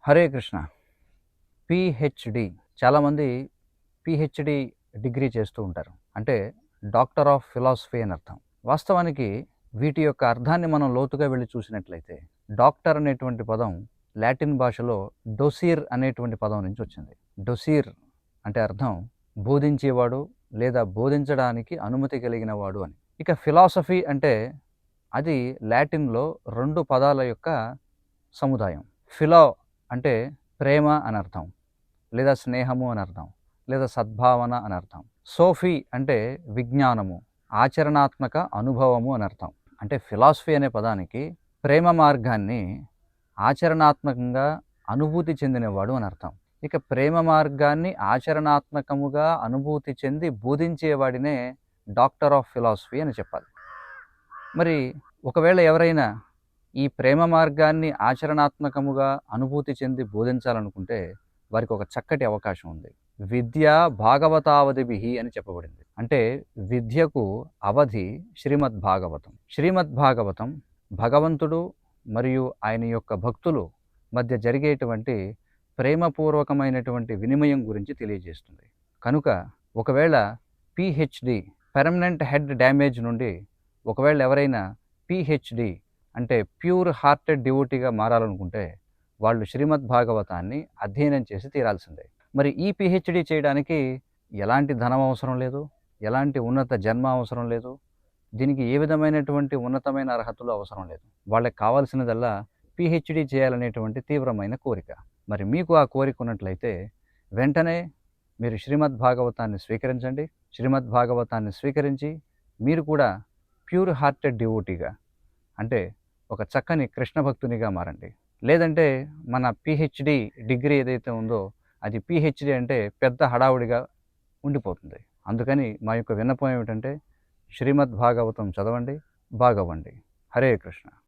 Hare Krishna. PhD చాలామంది PhD degree చేస్తూ ఉంటారు. అంటే డాక్టర్ ఆఫ్ ఫిలాసఫీ అని అర్థం. వాస్తవానికి వీటి యొక్క అర్థాన్ని మనం లోతుగా వెళ్లి చూసినట్లయితే డాక్టర్ అనేటువంటి పదం లాటిన్ భాషలో డొసిర్ అనేటువంటి పదం నుంచి వచ్చింది. డొసిర్ అంటే అర్థం బోధించేవాడు లేదా బోధించడానికి అనుమతి కలిగిన వాడు అని. ఇక ఫిలాసఫీ అంటే అది లాటిన్‌లో 2 పదాల యొక్క సముదాయం. ఫిలో అంటే ప్రేమ అని అర్థం, లేదా స్నేహము అని అర్థం, లేదా సద్భావన అని అర్థం. సోఫీ అంటే విజ్ఞానము, ఆచరణాత్మక అనుభవము అని అర్థం. అంటే ఫిలాసఫీ అనే పదానికి ప్రేమ మార్గాన్ని ఆచరణాత్మకంగా అనుభూతి చెందినవాడు అని అర్థం. ఇక ప్రేమ మార్గాన్ని ఆచరణాత్మకముగా అనుభూతి చెంది బోధించేవాడినే డాక్టర్ ఆఫ్ ఫిలాసఫీ అని చెప్పాలి. మరి ఒకవేళ ఎవరైనా ఈ ప్రేమ మార్గాన్ని ఆచరణాత్మకముగా అనుభూతి చెంది బోధించాలనుకుంటే వారికి ఒక చక్కటి అవకాశం ఉంది. విద్య భాగవతావధిభిః అని చెప్పబడింది. అంటే విద్యకు అవధి శ్రీమద్ భాగవతం. శ్రీమద్ భాగవతం భగవంతుడు మరియు ఆయన యొక్క భక్తులు మధ్య జరిగేటువంటి ప్రేమపూర్వకమైనటువంటి వినిమయం గురించి తెలియజేస్తుంది. కనుక ఒకవేళ పిహెచ్డి పర్మనెంట్ హెడ్ డ్యామేజ్ నుండి ఒకవేళ ఎవరైనా పిహెచ్డి అంటే ప్యూర్ హార్టెడ్ డివోటీగా మారాలనుకుంటే వాళ్ళు శ్రీమద్ భాగవతాన్ని అధ్యయనం చేసి తీరాల్సిందే. మరి ఈ పిహెచ్డి చేయడానికి ఎలాంటి ధనం అవసరం లేదు, ఎలాంటి ఉన్నత జన్మ అవసరం లేదు, దీనికి ఏ విధమైనటువంటి ఉన్నతమైన అర్హతలు అవసరం లేదు. వాళ్ళకి కావాల్సినదల్లా పిహెచ్డి చేయాలనేటువంటి తీవ్రమైన కోరిక. మరి మీకు ఆ కోరిక ఉన్నట్లయితే వెంటనే మీరు శ్రీమద్ భాగవతాన్ని స్వీకరించండి. శ్రీమద్ భాగవతాన్ని స్వీకరించి మీరు కూడా ప్యూర్ హార్టెడ్ డివోటీగా అంటే ఒక చక్కని కృష్ణ భక్తునిగా మారండి. లేదంటే మన పిహెచ్డి డిగ్రీ ఏదైతే ఉందో అది పిహెచ్డి అంటే పెద్ద హడావుడిగా ఉండిపోతుంది. అందుకని మా యొక్క విన్నపం ఏమిటంటే శ్రీమద్ భాగవతం చదవండి, బాగవ్వండి. హరే కృష్ణ.